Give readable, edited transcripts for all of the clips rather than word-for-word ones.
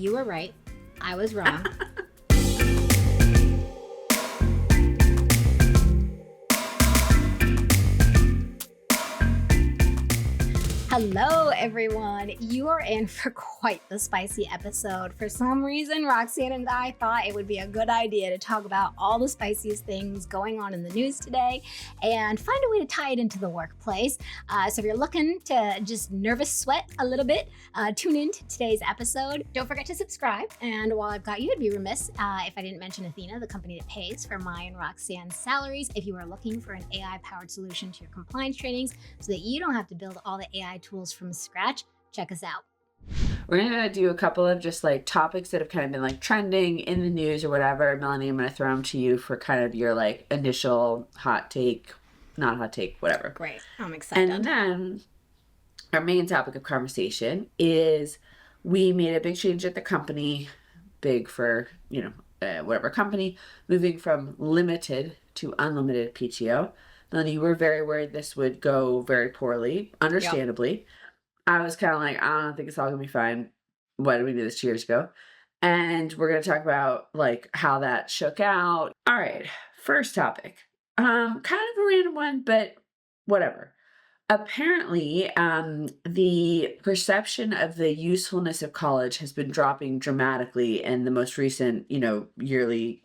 You were right. I was wrong. Hello, everyone. You are in for quite the spicy episode. For some reason, Roxanne and I thought it would be a good idea to talk about all the spiciest things going on in the news today and find a way to tie it into the workplace. So if you're looking to just nervous sweat a little bit, tune in to today's episode. Don't forget to subscribe. And while I've got you, I'd be remiss if I didn't mention Athena, the company that pays for my and Roxanne's salaries. If you are looking for an AI-powered solution to your compliance trainings so that you don't have to build all the AI tools from scratch, check us out. We're going to do a couple of just like topics that have kind of been like trending in the news or whatever. Melanie, I'm going to throw them to you for kind of your like initial hot take, not hot take, whatever. Great. I'm excited. And then our main topic of conversation is we made a big change at the company, big for, whatever company, moving from limited to unlimited PTO. Melanie, you were very worried this would go very poorly, understandably. Yep. I was kind of like, I don't think it's all going to be fine. Why did we do this 2 years ago? And we're going to talk about like how that shook out. All right. First topic. Kind of a random one, but whatever. Apparently, the perception of the usefulness of college has been dropping dramatically in the most recent, yearly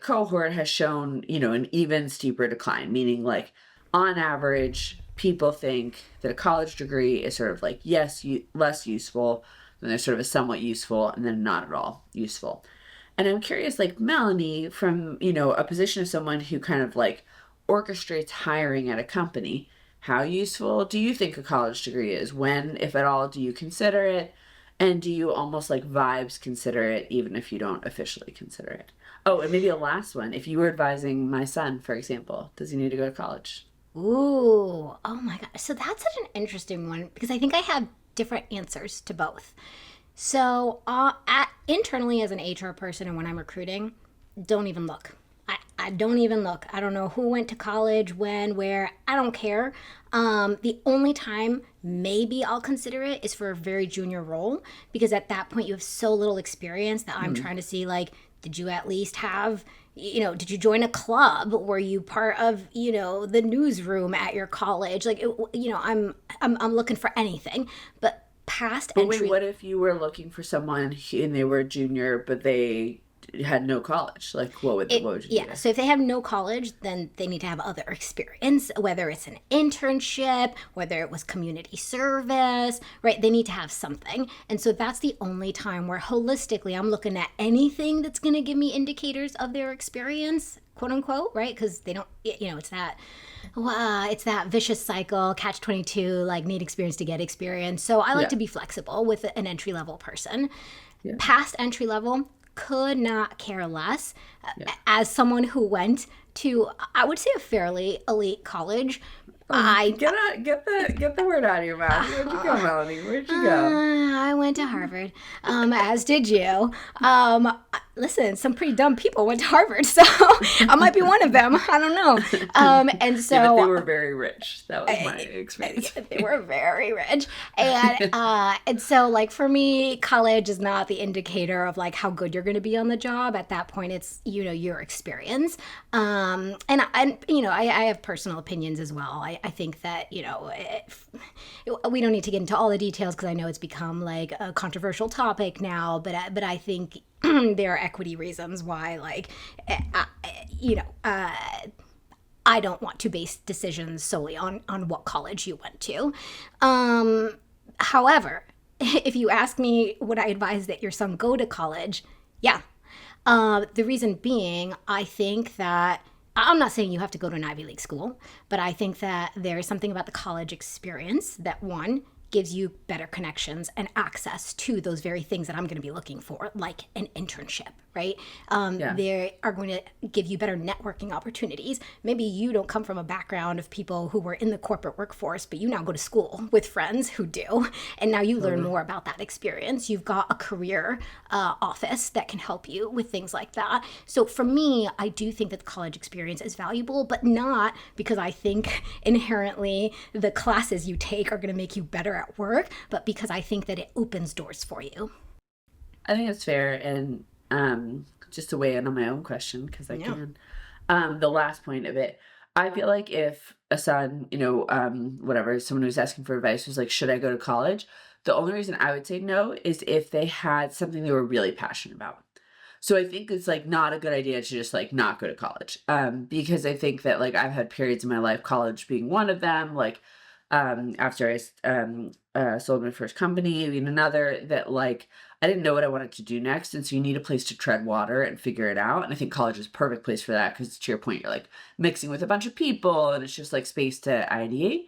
cohort has shown, an even steeper decline, meaning like on average, people think that a college degree is sort of like, yes, less useful, then there's sort of a somewhat useful, and then not at all useful. And I'm curious, like Melanie, from, a position of someone who kind of like orchestrates hiring at a company, how useful do you think a college degree is? When, if at all, do you consider it? And do you almost like vibes consider it, even if you don't officially consider it? Oh, and maybe a last one. If you were advising my son, for example, does he need to go to college? Ooh, oh my God. So that's such an interesting one because I think I have different answers to both. So internally as an HR person and when I'm recruiting, don't even look. I don't even look. I don't know who went to college, when, where. I don't care. The only time maybe I'll consider it is for a very junior role because at that point you have so little experience that I'm trying to see like, did you at least have, did you join a club? Were you part of, the newsroom at your college? Like, I'm looking for anything. But past entry. Wait, what if you were looking for someone and they were a junior, but they had no college? Like, what would you do? Yeah, so if they have no college, then they need to have other experience, whether it's an internship, whether it was community service, right? They need to have something. And so that's the only time where holistically I'm looking at anything that's going to give me indicators of their experience, quote unquote, right? Because they don't, it's that vicious cycle, catch-22, like need experience to get experience. So I like to be flexible with an entry-level person. Yeah. Past entry-level, could not care less. As someone who went to, I would say, a fairly elite college. Get the word out of your mouth. Where'd you go, Melanie? Where'd you go? I went to Harvard, as did you. Listen, some pretty dumb people went to Harvard, so I might be one of them. I don't know. And so but they were very rich. That was my experience. They were very rich, and so like for me, college is not the indicator of like how good you're going to be on the job. At that point, it's your experience. And I have personal opinions as well. I think that we don't need to get into all the details because I know it's become like a controversial topic now. But I think there are equity reasons why, like, I don't want to base decisions solely on what college you went to. However, if you ask me, would I advise that your son go to college? Yeah. The reason being, I think that I'm not saying you have to go to an Ivy League school, but I think that there is something about the college experience that, one, gives you better connections and access to those very things that I'm going to be looking for, like an internship, right? They are going to give you better networking opportunities. Maybe you don't come from a background of people who were in the corporate workforce, but you now go to school with friends who do, and now you learn more about that experience. You've got a career office that can help you with things like that. So for me, I do think that the college experience is valuable, but not because I think inherently the classes you take are going to make you better at work, but because I think that it opens doors for you. I think it's fair. And just to weigh in on my own question, because I Yeah. can, the last point of it, I feel like if a son, whatever, someone who's asking for advice was like, should I go to college? The only reason I would say no is if they had something they were really passionate about. So I think it's like not a good idea to just like not go to college. Because I think that like I've had periods in my life, college being one of them, like after I sold my first company, and another, that like I didn't know what I wanted to do next. And so you need a place to tread water and figure it out. And I think college is a perfect place for that because to your point, you're like mixing with a bunch of people and it's just like space to ideate.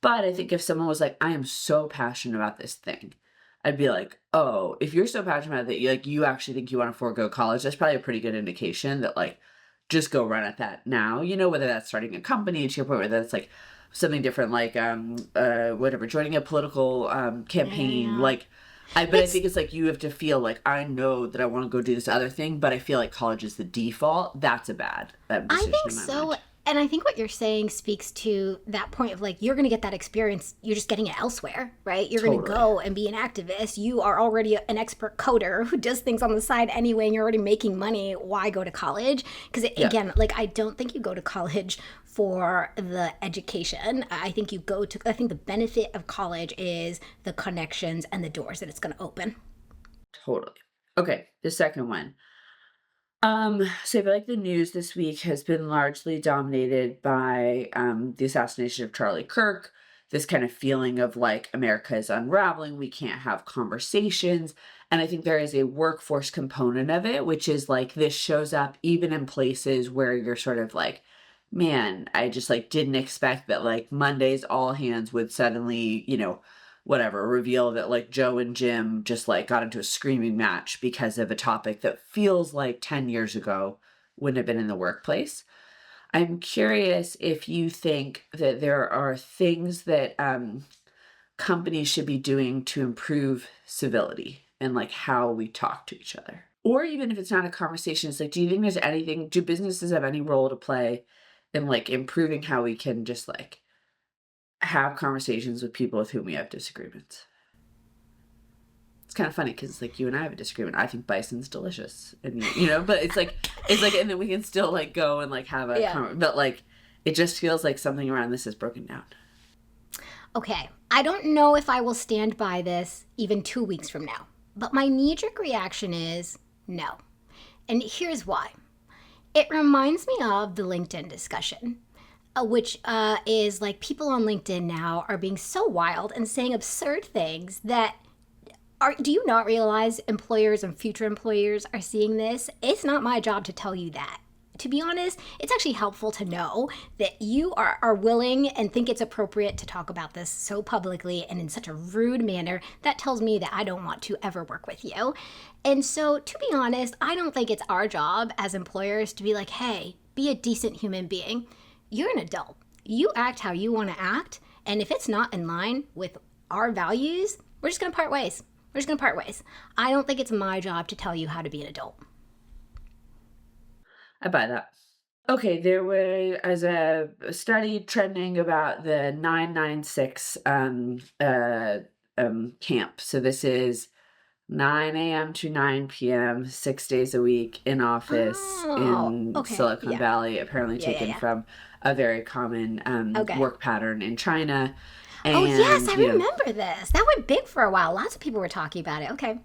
But I think if someone was like, I am so passionate about this thing, I'd be like, oh, if you're so passionate about it that you actually think you want to forego college, that's probably a pretty good indication that like just go run at that now. Whether that's starting a company, to your point, whether that's like something different, like whatever, joining a political campaign, Yeah. like I think it's like you have to feel like I know that I want to go do this other thing, but I feel like college is the default. That's a bad I decision think in my so. mind. And I think what you're saying speaks to that point of like, you're going to get that experience. You're just getting it elsewhere, right? You're going to Totally. go and be an activist. You are already an expert coder who does things on the side anyway, and you're already making money. Why go to college? Because Yeah. again, like, I don't think you go to college for the education. I think I think the benefit of college is the connections and the doors that it's going to open. Totally. Okay, the second one. So I feel like the news this week has been largely dominated by the assassination of Charlie Kirk, this kind of feeling of like America is unraveling, we can't have conversations. And I think there is a workforce component of it, which is like this shows up even in places where you're sort of like, man, I just like didn't expect that like Monday's all hands would suddenly, whatever, reveal that like Joe and Jim just like got into a screaming match because of a topic that feels like 10 years ago wouldn't have been in the workplace. I'm curious if you think that there are things that companies should be doing to improve civility and like how we talk to each other. Or even if it's not a conversation, it's like, do you think there's anything, do businesses have any role to play in like improving how we can just like have conversations with people with whom we have disagreements? It's kind of funny because it's like you and I have a disagreement. I think bison's delicious, and but it's like, and then we can still like go and like have a, Yeah. but like it just feels like something around this is broken down. Okay, I don't know if I will stand by this even 2 weeks from now, but my knee jerk reaction is no. And here's why. It reminds me of the LinkedIn discussion, which is like people on LinkedIn now are being so wild and saying absurd things that do you not realize employers and future employers are seeing this? It's not my job to tell you that. To be honest, it's actually helpful to know that you are willing and think it's appropriate to talk about this so publicly and in such a rude manner. That tells me that I don't want to ever work with you. And so, to be honest, I don't think it's our job as employers to be like, hey, be a decent human being. You're an adult. You act how you want to act. And if it's not in line with our values, we're just going to part ways. We're just going to part ways. I don't think it's my job to tell you how to be an adult. I buy that. Okay, there was a study trending about the 996 camp. So this is 9 a.m. to 9 p.m., 6 days a week in office Oh, in okay. Silicon Yeah. Valley, apparently Yeah, yeah, taken yeah. from a very common Okay. work pattern in China. Oh, yes, And, I remember this. That went big for a while. Lots of people were talking about it. Okay.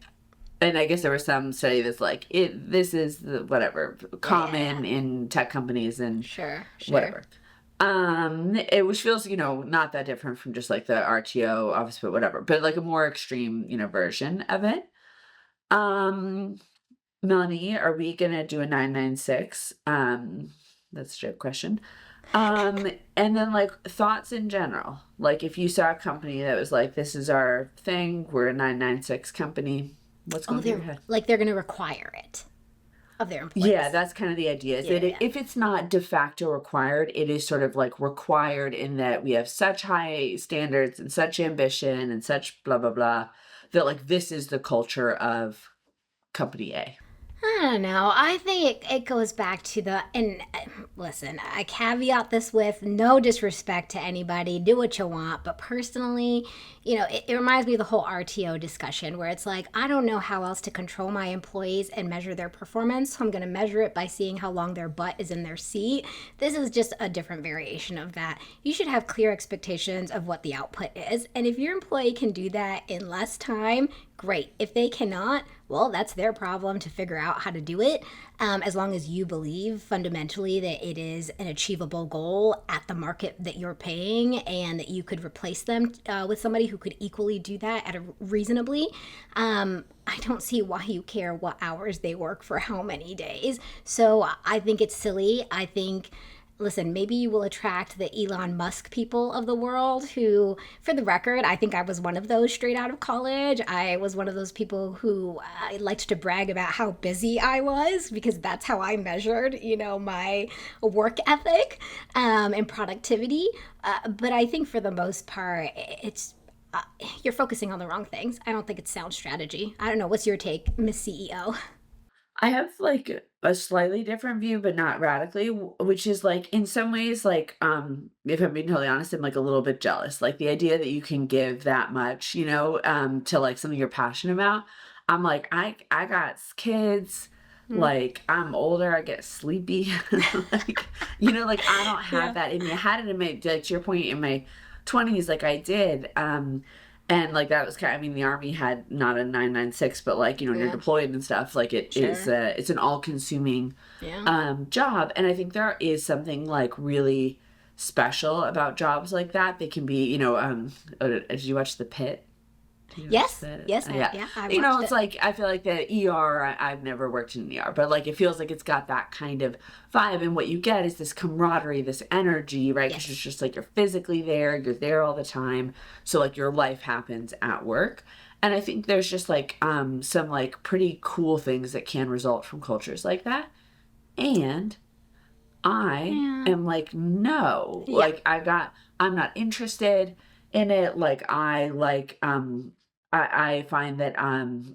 and I guess there was some study that's like, this is the whatever, common in tech companies and Sure. whatever. Which feels, not that different from just like the RTO office, but whatever, but like a more extreme, version of it. Melanie, are we gonna do a 996? That's a joke question. And then like thoughts in general. Like if you saw a company that was like, this is our thing, we're a 996 company, what's Oh, going through your head? they're going to require it of their employees. Yeah, that's kind of the idea. Is that Yeah. if it's not de facto required, it is sort of like required in that we have such high standards and such ambition and such blah, blah, blah, that like this is the culture of company A. I don't know. I think it goes back to and listen, I caveat this with no disrespect to anybody, do what you want. But personally, it reminds me of the whole RTO discussion where it's like, I don't know how else to control my employees and measure their performance. So I'm going to measure it by seeing how long their butt is in their seat. This is just a different variation of that. You should have clear expectations of what the output is. And if your employee can do that in less time, great. If they cannot, well, that's their problem to figure out how to do it. As long as you believe fundamentally that it is an achievable goal at the market that you're paying and that you could replace them with somebody who could equally do that at a reasonably, I don't see why you care what hours they work for how many days. So I think it's silly. I think, listen, maybe you will attract the Elon Musk people of the world who, for the record, I think I was one of those straight out of college. I was one of those people who liked to brag about how busy I was because that's how I measured, my work ethic and productivity. But I think for the most part, it's you're focusing on the wrong things. I don't think it's sound strategy. I don't know. What's your take, Miss CEO? I have like a slightly different view, but not radically, which is like in some ways, like if I'm being totally honest, I'm like a little bit jealous. Like the idea that you can give that much, to like something you're passionate about. I'm like, I got kids, like I'm older, I get sleepy. Like, like I don't have Yeah. that in me. I had it in my, like to your point, in my 20s, like I did. And like that was kind of, I mean, the army had not a 996, but like, when you're Yeah. deployed and stuff, like it is, Sure. it's an all consuming, Yeah. job. And I think there is something like really special about jobs like that. They can be, did you watch The Pit? Did you watch Yes. The, Yes. yeah. Yeah. I watched It's it. like, I feel like the ER, I've never worked in an ER, but like, it feels like it's got that kind of vibe. And what you get is this camaraderie, this energy, right? Because it's Yes. just like, you're physically there, you're there all the time. So like your life happens at work. And I think there's just like, some like pretty cool things that can result from cultures like that. And I Yeah. am like, no, Yeah. like I'm not interested in it. Like I find that,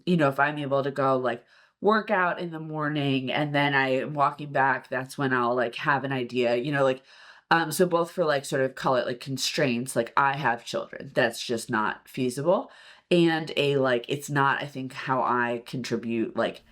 if I'm able to go like work out in the morning and then I am walking back, that's when I'll like have an idea, so both for like sort of call it like constraints, like I have children, that's just not feasible. And like, it's not, I think, how I contribute like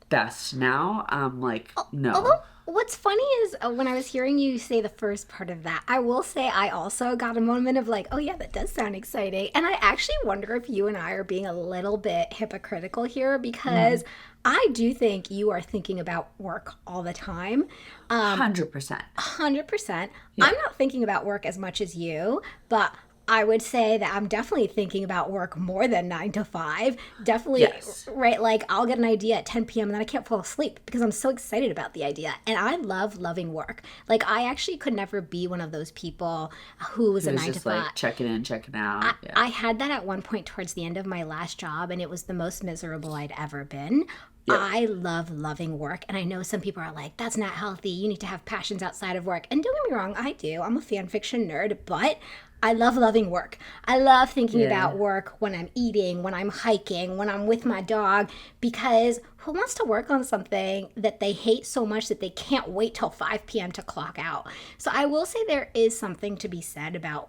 best now. Like, Although, no. what's funny is when I was hearing you say the first part of that, I will say I also got a moment of like, oh yeah, that does sound exciting. And I actually wonder if you and I are being a little bit hypocritical here because I do think you are thinking about work all the time. 100%. 100%. Yeah. I'm not thinking about work as much as you, but I would say that I'm definitely thinking about work more than 9 to 5. Definitely, Yes. right? Like, I'll get an idea at 10 p.m. and then I can't fall asleep because I'm so excited about the idea. And I love loving work. Like, I actually could never be one of those people who was It a was 9 to just 5. like checking in, checking out. Yeah. I had that at one point towards the end of my last job, and it was the most miserable I'd ever been. Yep. I love loving work, and I know some people are like, that's not healthy. You need to have passions outside of work. And don't get me wrong, I do. I'm a fan fiction nerd, but I love loving work. I love thinking Yeah. about work when I'm eating, when I'm hiking, when I'm with my dog, because who wants to work on something that they hate so much that they can't wait till 5 p.m. to clock out? So I will say there is something to be said about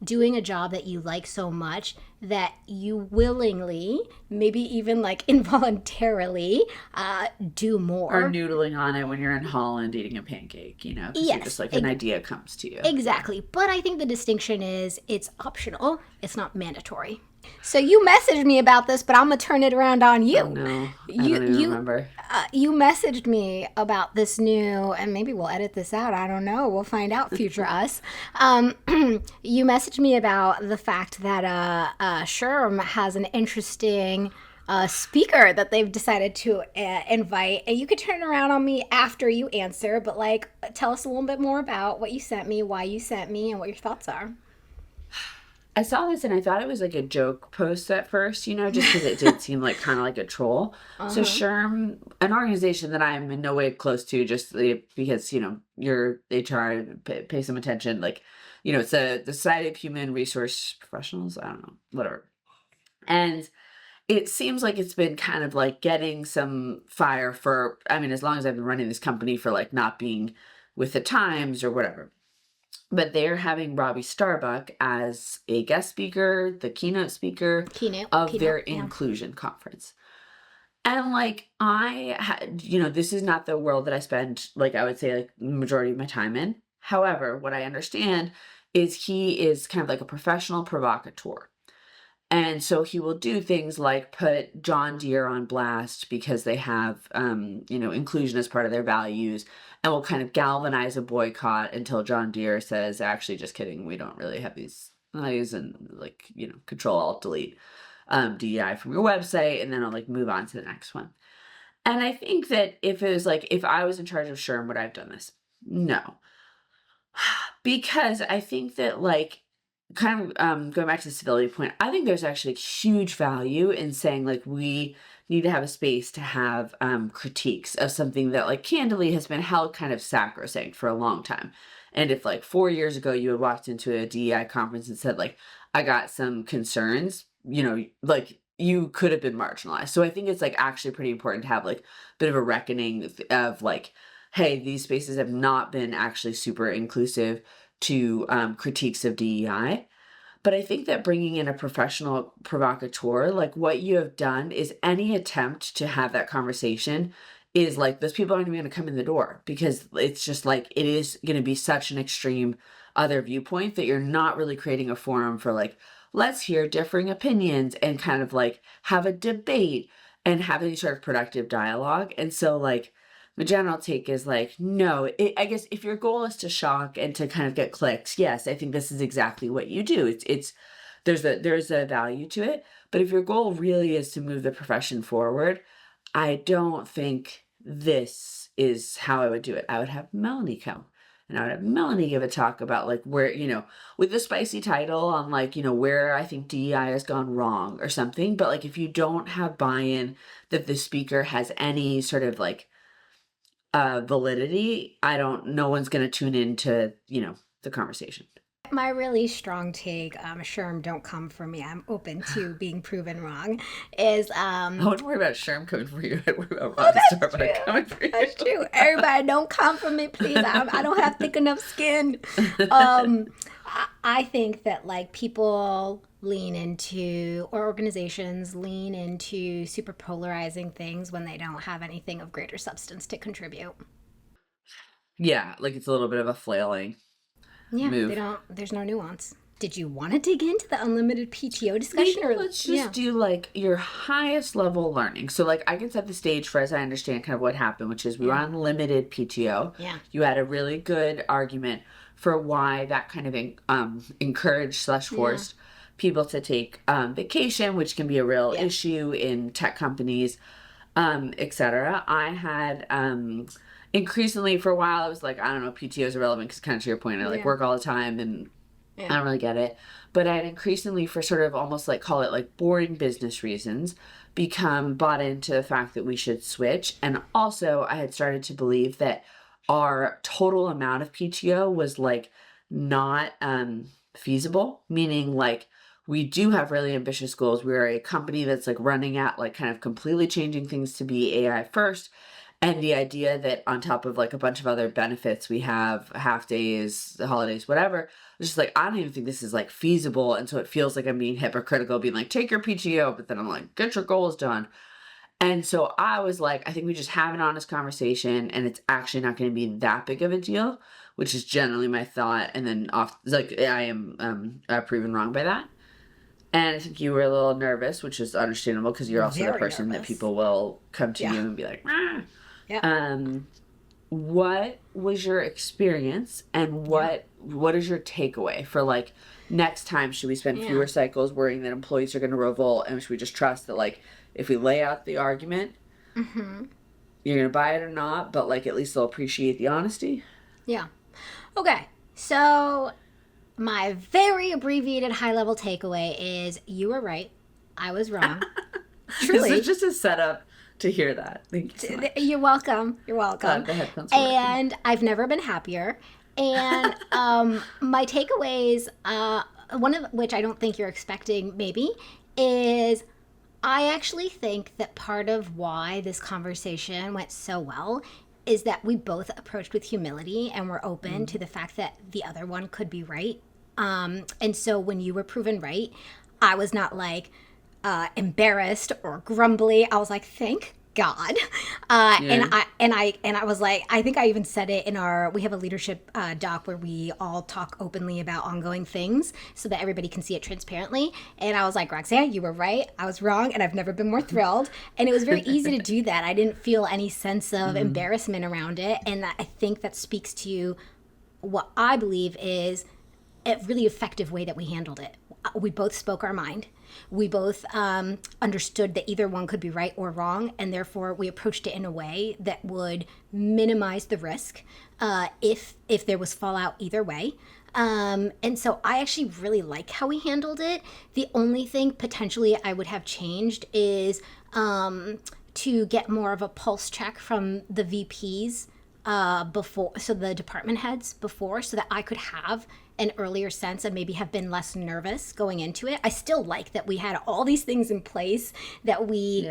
doing a job that you like so much that you willingly, maybe even like involuntarily, do Or more. noodling on it when you're in Holland eating a pancake, because you're just Yes, like an idea comes to you. exactly. But I think the distinction is it's optional, it's not mandatory. So you messaged me about this, but I'm gonna turn it around on Oh you. no, I You don't even you remember. you messaged me about this new, and maybe we'll edit this out. I don't know. We'll find out, future us. You messaged me about the fact that SHRM has an interesting speaker that they've decided to invite, and you could turn around on me after you answer. But like, tell us a little bit more about what you sent me, why you sent me, and what your thoughts are. I saw this and I thought it was like a joke post at first, just because it did seem like kind of like a troll. So Uh-huh. SHRM, an organization that I'm in no way close to, just because your HR pay some attention. Like, it's the Society of Human Resource Professionals. I don't know, whatever. And it seems like it's been kind of like getting some fire for, I mean, as long as I've been running this company, for like not being with the Times or whatever. But they're having Robbie Starbuck as a guest speaker, the keynote speaker of their inclusion conference. And like, this is not the world that I spend, like, I would say, like, the majority of my time in. However, what I understand is he is kind of like a professional provocateur. And so he will do things like put John Deere on blast because they have, inclusion as part of their values, and will kind of galvanize a boycott until John Deere says, actually, just kidding, we don't really have these values, and like, Control Alt Delete DEI from your website, and then I'll like move on to the next one. And I think that if it was like, if I was in charge of SHRM, would I have done this? No. Because I think that, like, kind of going back to the civility point, I think there's actually huge value in saying, like, we need to have a space to have critiques of something that, like, candidly has been held kind of sacrosanct for a long time. And if, like, 4 years ago you had walked into a DEI conference and said, like, I got some concerns, like, you could have been marginalized. So I think it's, like, actually pretty important to have, like, a bit of a reckoning of, like, hey, these spaces have not been actually super inclusive to critiques of DEI. But I think that bringing in a professional provocateur, like, what you have done is any attempt to have that conversation is like, those people aren't even going to come in the door, because it's just like, it is going to be such an extreme other viewpoint that you're not really creating a forum for, like, let's hear differing opinions and kind of like have a debate and have any sort of productive dialogue. And so, like, the general take is like, no, I guess if your goal is to shock and to kind of get clicks, yes, I think this is exactly what you do. There's a value to it. But if your goal really is to move the profession forward, I don't think this is how I would do it. I would have Melanie come, and I would have Melanie give a talk about, like, where, with the spicy title on, like, where I think DEI has gone wrong or something. But, like, if you don't have buy-in that the speaker has any sort of, like, validity, no one's going to tune into, the conversation. My really strong take, SHRM, don't come for me, I'm open to being proven wrong, is I wouldn't worry about SHRM coming for you. I'd worry about Robbie Starbuck coming for you. That's true. Everybody, don't come for me, please. I don't have thick enough skin. I think that, like, people lean into, or organizations lean into super polarizing things when they don't have anything of greater substance to contribute. Yeah, like, it's a little bit of a flailing move. There's no nuance. Did you want to dig into the unlimited PTO discussion? Let's just do, like, your highest level learning. So, like, I can set the stage for, as I understand kind of what happened, which is we were on limited PTO. Yeah. You had a really good argument for why that kind of encouraged/forced people to take vacation, which can be a real issue in tech companies, etc. I had increasingly, for a while, I was like, I don't know, PTO is irrelevant because, kind of to your point, I like work all the time and I don't really get it. But I had increasingly, for sort of almost like, call it like boring business reasons, become bought into the fact that we should switch. And also, I had started to believe that our total amount of PTO was, like, not feasible, meaning, like, we do have really ambitious goals. We're a company that's, like, running at, like, kind of completely changing things to be AI first. And the idea that on top of, like, a bunch of other benefits, we have half days, holidays, whatever, it's just like, I don't even think this is, like, feasible. And so it feels like I'm being hypocritical, being like, take your PTO, but then I'm like, get your goals done. And so I was like, I think we just have an honest conversation, and it's actually not going to be that big of a deal, which is generally my thought. And then I am proven wrong by that. And I think you were a little nervous, which is understandable because you're also the person that people will come to you and be like, ah. Yeah. What was your experience, and what is your takeaway for, like, next time? Should we spend fewer cycles worrying that employees are going to revolt, and should we just trust that, like, if we lay out the argument, you're going to buy it or not, but, like, at least they'll appreciate the honesty? Yeah. Okay. So my very abbreviated high-level takeaway is you were right. I was wrong. Truly. This is just a setup to hear that. Thank you so much. You're welcome. You're welcome. The headphones are and working. I've never been happier. And my takeaways, one of which I don't think you're expecting maybe, is I actually think that part of why this conversation went so well is that we both approached with humility and were open to the fact that the other one could be right. And so when you were proven right, I was not like embarrassed or grumbly. I was like, thank God. And I was like, I think I even said it in we have a leadership doc where we all talk openly about ongoing things so that everybody can see it transparently. And I was like, Roxanne, you were right. I was wrong. And I've never been more thrilled. And it was very easy to do that. I didn't feel any sense of embarrassment around it. And I think that speaks to what I believe is a really effective way that we handled it. We both spoke our mind. We both understood that either one could be right or wrong, and therefore we approached it in a way that would minimize the risk if there was fallout either way. And so I actually really like how we handled it. The only thing potentially I would have changed is to get more of a pulse check from the VPs before, so the department heads before, so that I could have an earlier sense and maybe have been less nervous going into it. I still like that we had all these things in place, that we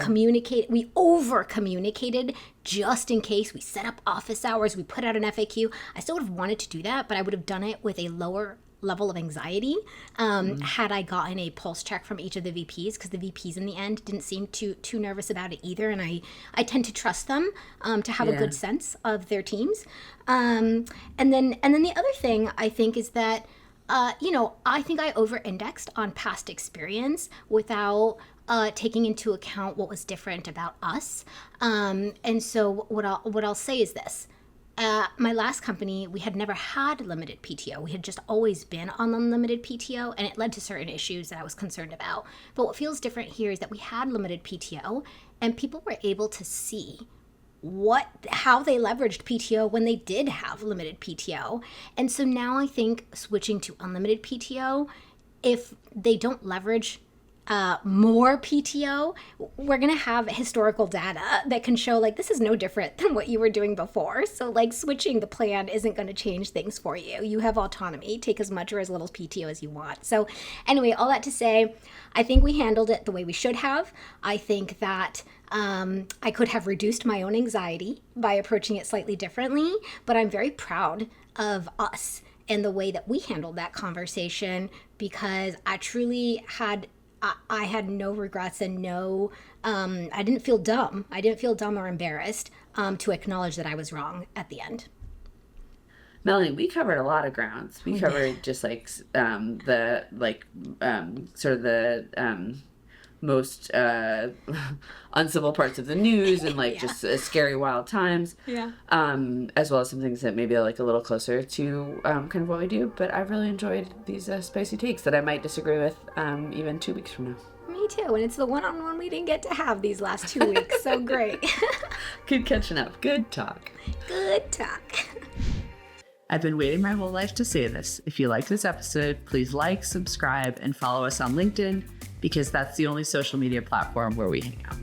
we over communicated just in case. We set up office hours, we put out an FAQ. I still would have wanted to do that, but I would have done it with a lower level of anxiety had I gotten a pulse check from each of the VPs, because the VPs in the end didn't seem too nervous about it either, and I tend to trust them to have a good sense of their teams. And then the other thing I think is that I think I over-indexed on past experience without taking into account what was different about us. And so what I'll say is this. My last company, we had never had limited PTO. We had just always been on unlimited PTO, and it led to certain issues that I was concerned about. But what feels different here is that we had limited PTO, and people were able to see how they leveraged PTO when they did have limited PTO. And so now I think switching to unlimited PTO, if they don't leverage more PTO, we're going to have historical data that can show like this is no different than what you were doing before. So like switching the plan isn't going to change things for you. You have autonomy. Take as much or as little PTO as you want. So anyway, all that to say, I think we handled it the way we should have. I think that I could have reduced my own anxiety by approaching it slightly differently, but I'm very proud of us and the way that we handled that conversation, because I truly had I had no regrets and I didn't feel dumb. I didn't feel dumb or embarrassed to acknowledge that I was wrong at the end. Melanie, we covered a lot of grounds. We covered just like most uncivil parts of the news and like just scary wild times, as well as some things that maybe are like a little closer to kind of what we do. But I've really enjoyed these spicy takes that I might disagree with even 2 weeks from now. Me too, and it's the one-on-one we didn't get to have these last 2 weeks. So great. Good catching up. Good talk. I've been waiting my whole life to say this. If you like this episode, please like, subscribe, and follow us on LinkedIn, because that's the only social media platform where we hang out.